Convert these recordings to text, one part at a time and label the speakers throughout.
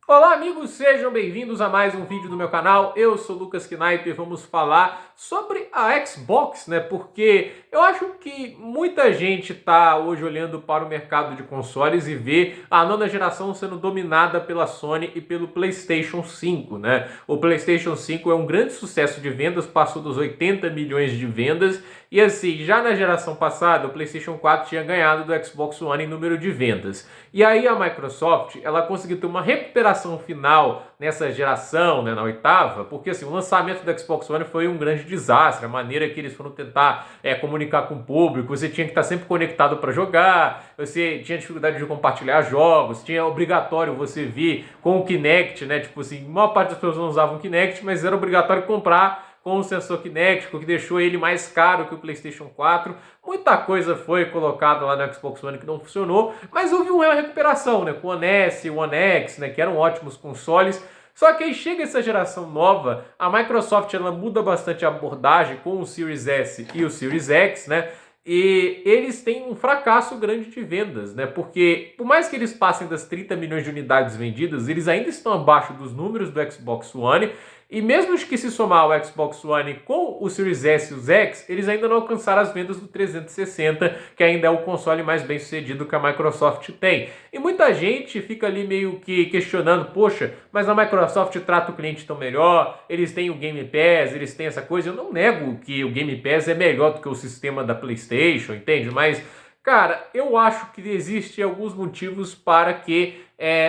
Speaker 1: Olá amigos, sejam bem-vindos a mais um vídeo do meu canal. Eu sou Lucas Knipe e vamos falar sobre a Xbox, né? Porque eu acho que muita gente tá hoje olhando para o mercado de consoles e vê a nona geração sendo dominada pela Sony e pelo PlayStation 5, né? O PlayStation 5 é um grande sucesso de vendas, passou dos 80 milhões de vendas e assim, já na geração passada, o PlayStation 4 tinha ganhado do Xbox One em número de vendas. E aí a Microsoft, ela conseguiu ter uma recuperação final nessa geração, né, na oitava, porque assim, o lançamento do Xbox One foi um grande desastre, a maneira que eles foram tentar comunicar com o público, você tinha que estar sempre conectado para jogar, você tinha dificuldade de compartilhar jogos, tinha obrigatório você vir com o Kinect, né, tipo assim, a maior parte das pessoas não usavam o Kinect, mas era obrigatório comprar com o sensor Kinect, o que deixou ele mais caro que o PlayStation 4. Muita coisa foi colocada lá no Xbox One que não funcionou, mas houve uma recuperação, né, com o One S e o One X, né, que eram ótimos consoles. Só que aí chega essa geração nova, a Microsoft ela muda bastante a abordagem com o Series S e o Series X, né? E eles têm um fracasso grande de vendas, né? Porque por mais que eles passem das 30 milhões de unidades vendidas, eles ainda estão abaixo dos números do Xbox One. E mesmo que se somar o Xbox One com o Series S e os X, eles ainda não alcançaram as vendas do 360, que ainda é o console mais bem sucedido que a Microsoft tem. E muita gente fica ali meio que questionando, poxa, mas a Microsoft trata o cliente tão melhor, eles têm o Game Pass, eles têm essa coisa. Eu não nego que o Game Pass é melhor do que o sistema da PlayStation, entende? Mas, cara, eu acho que existem alguns motivos para que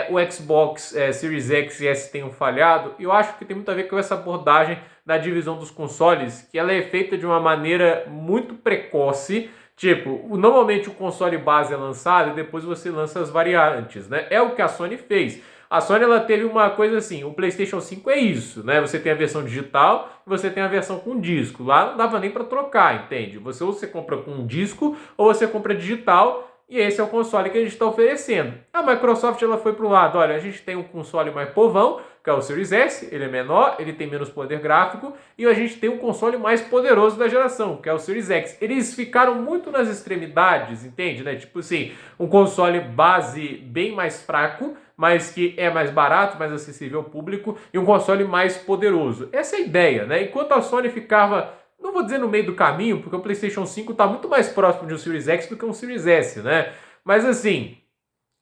Speaker 1: o Xbox Series X e S tenham falhado. E eu acho que tem muito a ver com essa abordagem da divisão dos consoles, que ela é feita de uma maneira muito precoce. Tipo, normalmente o console base é lançado e depois você lança as variantes, né? É o que a Sony fez. A Sony ela teve uma coisa assim, o PlayStation 5 é isso, né? Você tem a versão digital e você tem a versão com disco. Lá não dava nem para trocar, entende? Ou você compra com disco ou você compra digital. E esse é o console que a gente está oferecendo. A Microsoft ela foi para um lado, olha, a gente tem um console mais povão, que é o Series S, ele é menor, ele tem menos poder gráfico, e a gente tem um console mais poderoso da geração, que é o Series X. Eles ficaram muito nas extremidades, entende? Né? Tipo assim, um console base bem mais fraco, mas que é mais barato, mais acessível ao público, e um console mais poderoso. Essa é a ideia, né? Enquanto a Sony ficava, não vou dizer no meio do caminho, porque o PlayStation 5 está muito mais próximo de um Series X do que um Series S, né? Mas assim,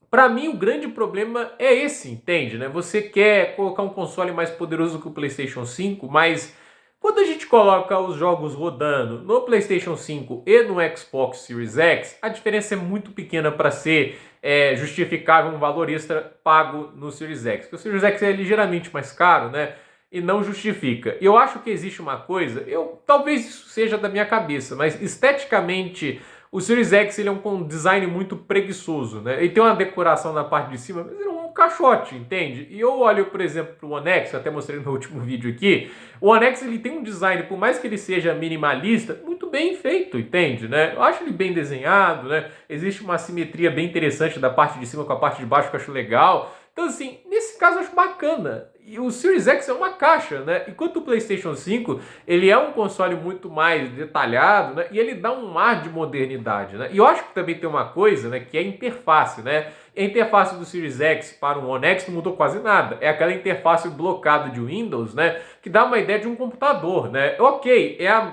Speaker 1: para mim o grande problema é esse, entende, né? Você quer colocar um console mais poderoso que o PlayStation 5, mas quando a gente coloca os jogos rodando no PlayStation 5 e no Xbox Series X, a diferença é muito pequena para ser justificável um valor extra pago no Series X. Porque o Series X é ligeiramente mais caro, né? E não justifica. Eu acho que existe uma coisa, talvez isso seja da minha cabeça, mas esteticamente o Series X ele é um design muito preguiçoso, né? Ele tem uma decoração na parte de cima, mas ele é um caixote, entende? E eu olho, por exemplo, para o One X, eu até mostrei no meu último vídeo aqui, o One X ele tem um design, por mais que ele seja minimalista, muito bem feito, entende? Né? Eu acho ele bem desenhado, né? Existe uma simetria bem interessante da parte de cima com a parte de baixo que eu acho legal. Então, assim, nesse caso eu acho bacana. E o Series X é uma caixa, né? Enquanto o PlayStation 5, ele é um console muito mais detalhado, né? E ele dá um ar de modernidade, né? E eu acho que também tem uma coisa, né? Que é a interface, né? A interface do Series X para o One X não mudou quase nada. É aquela interface blocada de Windows, né? Que dá uma ideia de um computador, né? Ok, é a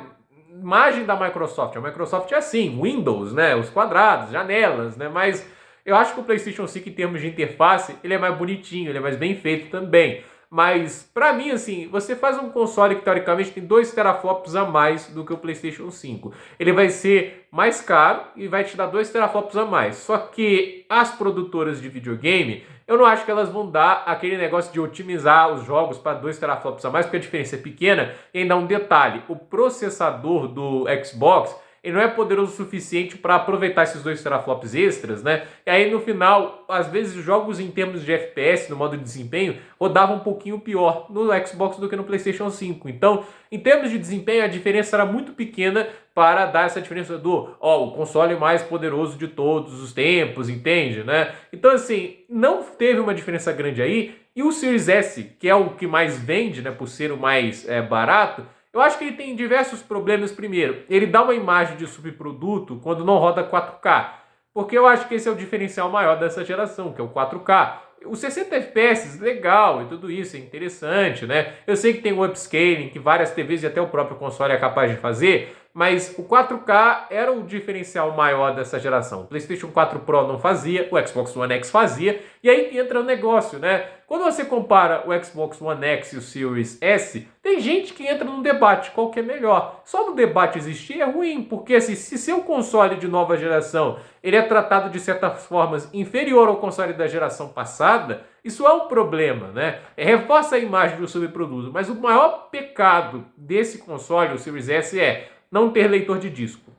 Speaker 1: imagem da Microsoft. A Microsoft é assim, Windows, né? Os quadrados, janelas, né? Mas eu acho que o PlayStation 5, em termos de interface, ele é mais bonitinho, ele é mais bem feito também. Mas, pra mim, assim, você faz um console que, teoricamente, tem 2 teraflops a mais do que o PlayStation 5. Ele vai ser mais caro e vai te dar 2 teraflops a mais. Só que as produtoras de videogame, eu não acho que elas vão dar aquele negócio de otimizar os jogos para 2 teraflops a mais, porque a diferença é pequena. E ainda um detalhe, o processador do Xbox ele não é poderoso o suficiente para aproveitar esses 2 teraflops extras, né? E aí no final, às vezes os jogos em termos de FPS, no modo de desempenho, rodavam um pouquinho pior no Xbox do que no PlayStation 5. Então, em termos de desempenho, a diferença era muito pequena para dar essa diferença do, o console mais poderoso de todos os tempos, entende, né? Então, assim, não teve uma diferença grande aí. E o Series S, que é o que mais vende, né, por ser o mais barato, eu acho que ele tem diversos problemas. Primeiro, ele dá uma imagem de subproduto quando não roda 4K. Porque eu acho que esse é o diferencial maior dessa geração, que é o 4K. os 60 FPS, legal, e tudo isso é interessante, né? Eu sei que tem o upscaling, que várias TVs e até o próprio console é capaz de fazer, mas o 4K era o diferencial maior dessa geração. O PlayStation 4 Pro não fazia, o Xbox One X fazia, e aí entra o negócio, né? Quando você compara o Xbox One X e o Series S, tem gente que entra num debate, qual que é melhor? Só no debate existir é ruim, porque assim, se seu console de nova geração ele é tratado de certas formas inferior ao console da geração passada, isso é um problema, né? Reforça a imagem do subproduto, mas o maior pecado desse console, o Series S, é não ter leitor de disco.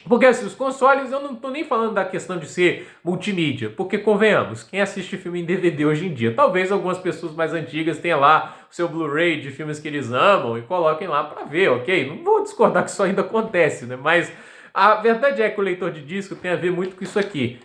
Speaker 1: Porque assim, os consoles, eu não estou nem falando da questão de ser multimídia, porque convenhamos, quem assiste filme em DVD hoje em dia, talvez algumas pessoas mais antigas tenham lá o seu Blu-ray de filmes que eles amam e coloquem lá para ver, ok? Não vou discordar que isso ainda acontece, né? Mas a verdade é que o leitor de disco tem a ver muito com isso aqui.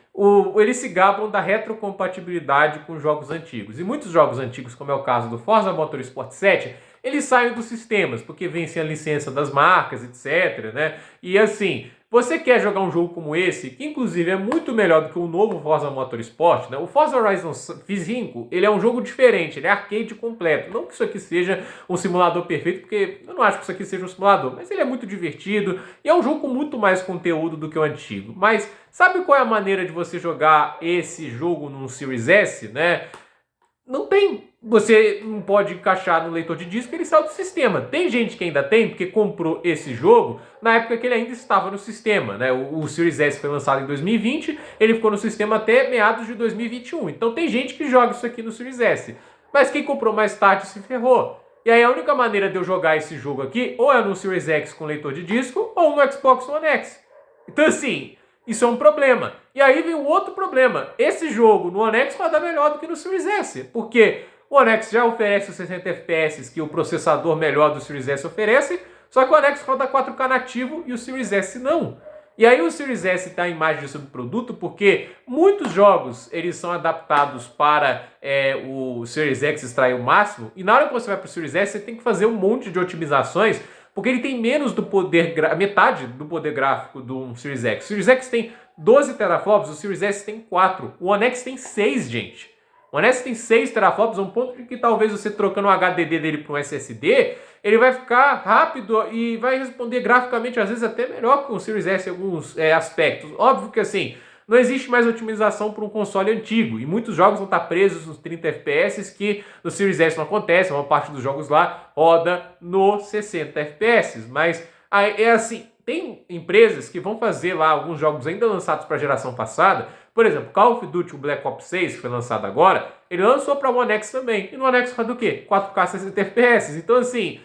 Speaker 1: Eles se gabam da retrocompatibilidade com jogos antigos. E muitos jogos antigos, como é o caso do Forza Motorsport 7, eles saem dos sistemas, porque vencem a licença das marcas, etc, né? E assim, você quer jogar um jogo como esse, que inclusive é muito melhor do que o novo Forza Motorsport, né? O Forza Horizon 5, ele é um jogo diferente, ele é arcade completo. Não que isso aqui seja um simulador perfeito, porque eu não acho que isso aqui seja um simulador, mas ele é muito divertido e é um jogo com muito mais conteúdo do que o antigo. Mas sabe qual é a maneira de você jogar esse jogo num Series S, né? Não tem. Você não pode encaixar no leitor de disco, ele saiu do sistema. Tem gente que ainda tem, porque comprou esse jogo na época que ele ainda estava no sistema, né? O Series S foi lançado em 2020, ele ficou no sistema até meados de 2021. Então tem gente que joga isso aqui no Series S. Mas quem comprou mais tarde se ferrou. E aí a única maneira de eu jogar esse jogo aqui, ou é no Series X com leitor de disco, ou no Xbox One X. Então assim, isso é um problema. E aí vem um outro problema. Esse jogo no One X roda melhor do que no Series S. Porque o One X já oferece os 60 FPS que o processador melhor do Series S oferece, só que o One X roda 4K nativo e o Series S não. E aí o Series S está em imagem de subproduto porque muitos jogos eles são adaptados para o Series X extrair o máximo, e na hora que você vai para o Series S você tem que fazer um monte de otimizações, porque ele tem menos do poder, metade do poder gráfico do Series X. O Series X tem 12 teraflops, o Series S tem 4. O One X tem 6, gente. O One S tem 6 teraflops, a um ponto de que talvez você trocando o HDD dele para um SSD, ele vai ficar rápido e vai responder graficamente, às vezes até melhor que o Series S em alguns aspectos. Óbvio que assim, não existe mais otimização para um console antigo, e muitos jogos vão estar presos nos 30 FPS, que no Series S não acontece, uma parte dos jogos lá roda no 60 FPS, mas é assim, tem empresas que vão fazer lá alguns jogos ainda lançados para a geração passada. Por exemplo, Call of Duty, o Black Ops 6, que foi lançado agora, ele lançou para o One X também. E no One X roda o quê? 4K 60 FPS. Então, assim,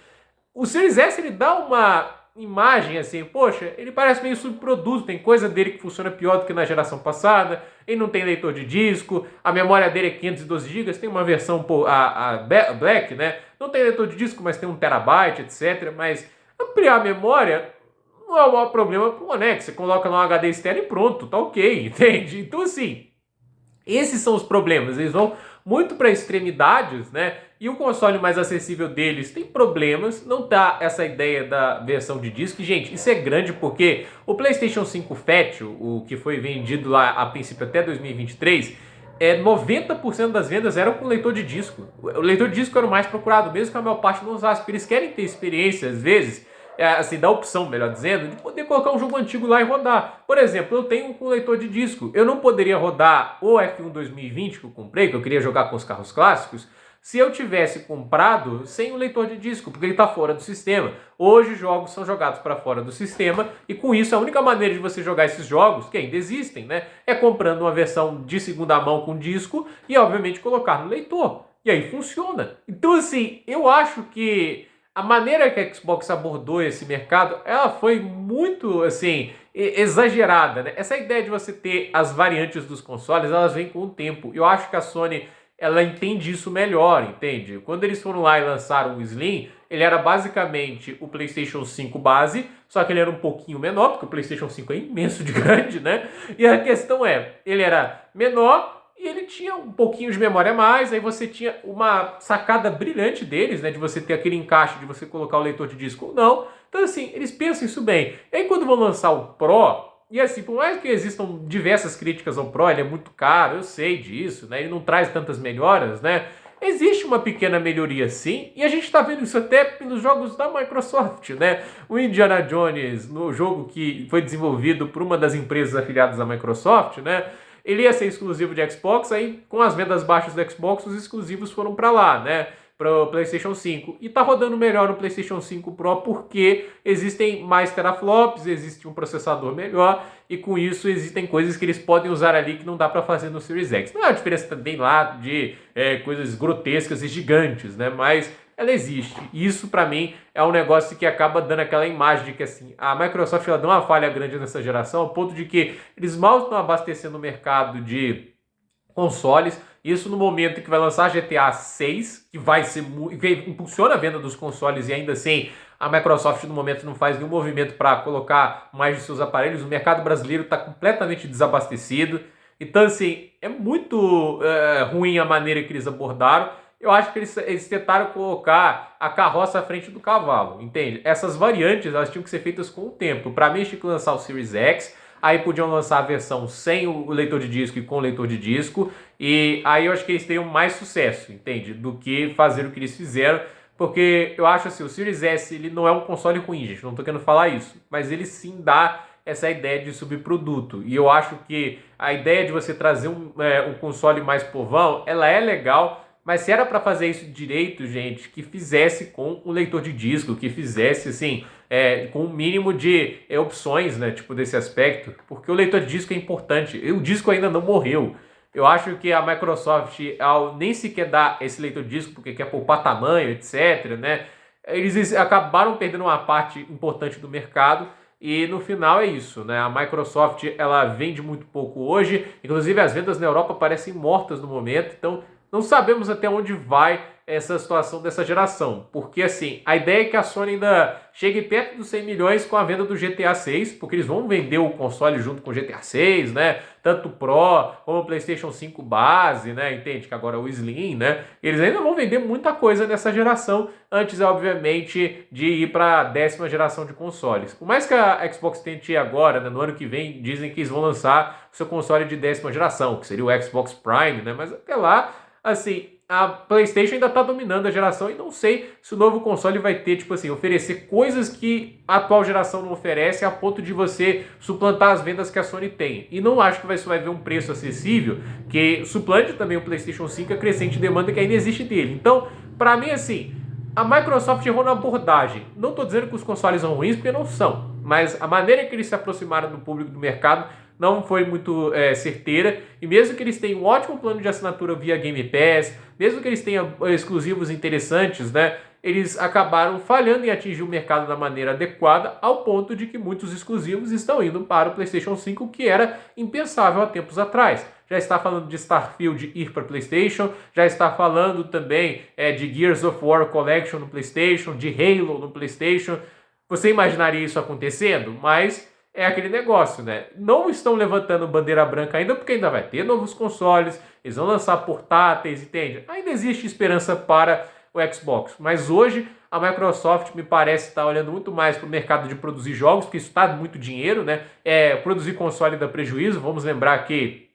Speaker 1: o Series S ele dá uma imagem assim, poxa, ele parece meio subproduto, tem coisa dele que funciona pior do que na geração passada, ele não tem leitor de disco, a memória dele é 512 GB, tem uma versão, a Black, né? Não tem leitor de disco, mas tem 1 TB, etc. Mas ampliar a memória não é o maior problema para o One X. Você coloca lá um HD externo e pronto, tá ok, entende? Então assim, esses são os problemas, eles vão muito para extremidades, né? E o console mais acessível deles tem problemas, não tá essa ideia da versão de disco. E, gente, isso é grande porque o PlayStation 5 Fat, o que foi vendido lá a princípio até 2023, 90% das vendas eram com leitor de disco. O leitor de disco era o mais procurado, mesmo que a maior parte não usasse, porque eles querem ter experiência, às vezes, assim, da opção, melhor dizendo, de poder colocar um jogo antigo lá e rodar. Por exemplo, eu tenho um leitor de disco. Eu não poderia rodar o F1 2020 que eu comprei, que eu queria jogar com os carros clássicos, se eu tivesse comprado sem o leitor de disco, porque ele está fora do sistema. Hoje jogos são jogados para fora do sistema, e com isso a única maneira de você jogar esses jogos, que ainda existem, né, é comprando uma versão de segunda mão com disco e obviamente colocar no leitor. E aí funciona. Então assim, eu acho que a maneira que a Xbox abordou esse mercado, ela foi muito, assim, exagerada, né? Essa ideia de você ter as variantes dos consoles, elas vêm com o tempo. Eu acho que a Sony, ela entende isso melhor, entende? Quando eles foram lá e lançaram o Slim, ele era basicamente o PlayStation 5 base, só que ele era um pouquinho menor, porque o PlayStation 5 é imenso de grande, né? E a questão é, ele era menor e ele tinha um pouquinho de memória a mais, aí você tinha uma sacada brilhante deles, né, de você ter aquele encaixe, de você colocar o leitor de disco ou não. Então assim, eles pensam isso bem. E aí quando vão lançar o Pro, E assim, por mais que existam diversas críticas ao Pro, ele é muito caro, eu sei disso, né? Ele não traz tantas melhoras, né? Existe uma pequena melhoria sim, e a gente está vendo isso até nos jogos da Microsoft, né? O Indiana Jones, no jogo que foi desenvolvido por uma das empresas afiliadas à Microsoft, né? Ele ia ser exclusivo de Xbox, aí com as vendas baixas do Xbox, os exclusivos foram para lá, né? Para o PlayStation 5. E tá rodando melhor no PlayStation 5 Pro porque existem mais teraflops, existe um processador melhor e com isso existem coisas que eles podem usar ali que não dá para fazer no Series X. Não é uma diferença também lá de coisas grotescas e gigantes, né? Mas ela existe. E isso para mim é um negócio que acaba dando aquela imagem de que assim, a Microsoft ela deu uma falha grande nessa geração, ao ponto de que eles mal estão abastecendo o mercado de consoles, isso no momento que vai lançar GTA 6, que vai ser que impulsiona a venda dos consoles e ainda assim a Microsoft no momento não faz nenhum movimento para colocar mais de seus aparelhos, o mercado brasileiro está completamente desabastecido, então assim, é muito ruim a maneira que eles abordaram. Eu acho que eles tentaram colocar a carroça à frente do cavalo, entende? Essas variantes, elas tinham que ser feitas com o tempo. Para mim, tinha que lançar o Series X, aí podiam lançar a versão sem o leitor de disco e com o leitor de disco, e aí eu acho que eles teriam mais sucesso, entende? Do que fazer o que eles fizeram, porque eu acho assim, o Series S, ele não é um console ruim, gente, não tô querendo falar isso, mas ele sim dá essa ideia de subproduto, e eu acho que a ideia de você trazer um console mais povão, ela é legal, mas se era para fazer isso direito, gente, que fizesse com um leitor de disco, que fizesse assim, com um mínimo de opções, né, tipo desse aspecto, porque o leitor de disco é importante. E o disco ainda não morreu. Eu acho que a Microsoft, ao nem sequer dar esse leitor de disco, porque quer poupar tamanho, etc., né, eles acabaram perdendo uma parte importante do mercado. E no final é isso, né? A Microsoft ela vende muito pouco hoje, inclusive as vendas na Europa parecem mortas no momento, então não sabemos até onde vai essa situação dessa geração, porque assim, a ideia é que a Sony ainda chegue perto dos 100 milhões com a venda do GTA 6, porque eles vão vender o console junto com o GTA 6, né? Tanto o Pro como o PlayStation 5 base, né? Entende? Que agora é o Slim, né? Eles ainda vão vender muita coisa nessa geração, antes, obviamente, de ir para a 10ª geração de consoles. Por mais que a Xbox tente agora, né, no ano que vem, dizem que eles vão lançar o seu console de 10ª geração, que seria o Xbox Prime, né? Mas até lá, assim, a PlayStation ainda está dominando a geração e não sei se o novo console vai ter, tipo assim, oferecer coisas que a atual geração não oferece a ponto de você suplantar as vendas que a Sony tem. E não acho que você vai ver um preço acessível que suplante também o PlayStation 5 a crescente demanda que ainda existe dele. Então, para mim, assim, a Microsoft errou na abordagem. Não estou dizendo que os consoles são ruins, porque não são. Mas a maneira que eles se aproximaram do público do mercado não foi muito certeira, e mesmo que eles tenham um ótimo plano de assinatura via Game Pass, mesmo que eles tenham exclusivos interessantes, né, eles acabaram falhando em atingir o mercado da maneira adequada, ao ponto de que muitos exclusivos estão indo para o PlayStation 5, que era impensável há tempos atrás. Já está falando de Starfield ir para PlayStation, já está falando também de Gears of War Collection no PlayStation, de Halo no PlayStation. Você imaginaria isso acontecendo? Mas é aquele negócio, né? Não estão levantando bandeira branca ainda, porque ainda vai ter novos consoles, eles vão lançar portáteis, entende? Ainda existe esperança para o Xbox, mas hoje a Microsoft me parece estar olhando muito mais para o mercado de produzir jogos, porque isso dá muito dinheiro, né? Produzir console dá prejuízo, vamos lembrar que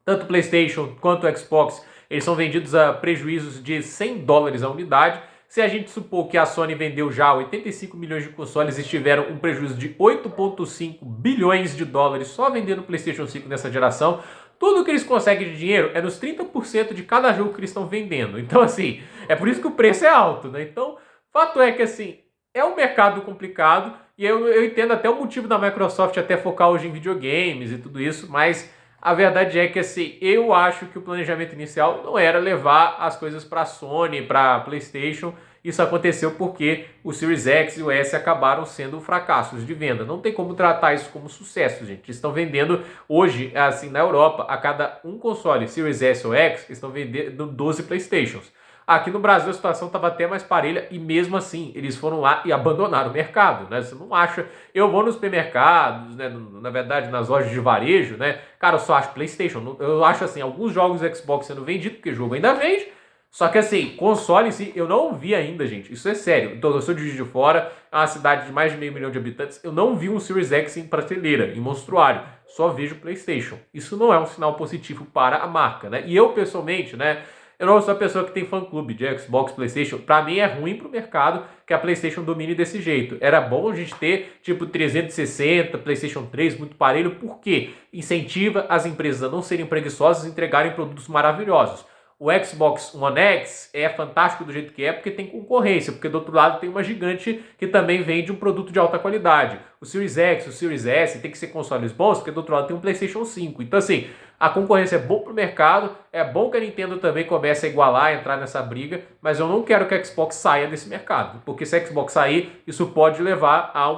Speaker 1: tanto o PlayStation quanto o Xbox, eles são vendidos a prejuízos de $100 a unidade. Se a gente supor que a Sony vendeu já 85 milhões de consoles e tiveram um prejuízo de 8,5 bilhões de dólares só vendendo o PlayStation 5 nessa geração, tudo que eles conseguem de dinheiro é nos 30% de cada jogo que eles estão vendendo. Então, assim, é por isso que o preço é alto, né? Então, fato é que, assim, é um mercado complicado e eu entendo até o motivo da Microsoft até focar hoje em videogames e tudo isso, mas a verdade é que, assim, eu acho que o planejamento inicial não era levar as coisas para a Sony, para a PlayStation. Isso aconteceu porque o Series X e o S acabaram sendo fracassos de venda. Não tem como tratar isso como sucesso, gente. Eles estão vendendo hoje, assim, na Europa, a cada um console, Series S ou X, estão vendendo 12 PlayStations. Aqui no Brasil a situação estava até mais parelha e mesmo assim eles foram lá e abandonaram o mercado, né? Você não acha... Eu vou nos supermercados, né? Na verdade nas lojas de varejo, né? Cara, eu só acho PlayStation. Eu acho assim, alguns jogos Xbox sendo vendidos, porque o jogo ainda vende, Só que assim, console em si, eu não vi ainda, gente. Isso é sério. Então, eu sou de Juiz de Fora, é uma cidade de mais de 500 mil de habitantes. Eu não vi um Series X em prateleira, em monstruário. Só vejo PlayStation. Isso não é um sinal positivo para a marca, né? E eu, pessoalmente, né? Eu não sou a pessoa que tem fã-clube de Xbox, PlayStation. Pra mim é ruim pro mercado que a PlayStation domine desse jeito. Era bom a gente ter, tipo, 360, PlayStation 3, muito parelho. Por quê? Incentiva as empresas a não serem preguiçosas e entregarem produtos maravilhosos. O Xbox One X é fantástico do jeito que é porque tem concorrência, porque do outro lado tem uma gigante que também vende um produto de alta qualidade. O Series X, o Series S tem que ser consoles bons, porque do outro lado tem um PlayStation 5. Então assim, a concorrência é boa para o mercado, é bom que a Nintendo também comece a igualar, a entrar nessa briga, mas eu não quero que a Xbox saia desse mercado, porque se a Xbox sair, isso pode levar a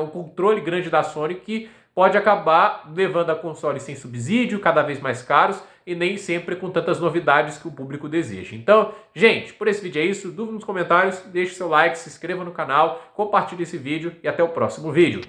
Speaker 1: um controle grande da Sony que pode acabar levando a console sem subsídio, cada vez mais caros e nem sempre com tantas novidades que o público deseja. Então, gente, por esse vídeo é isso. Dúvida nos comentários, deixe seu like, se inscreva no canal, compartilhe esse vídeo e até o próximo vídeo.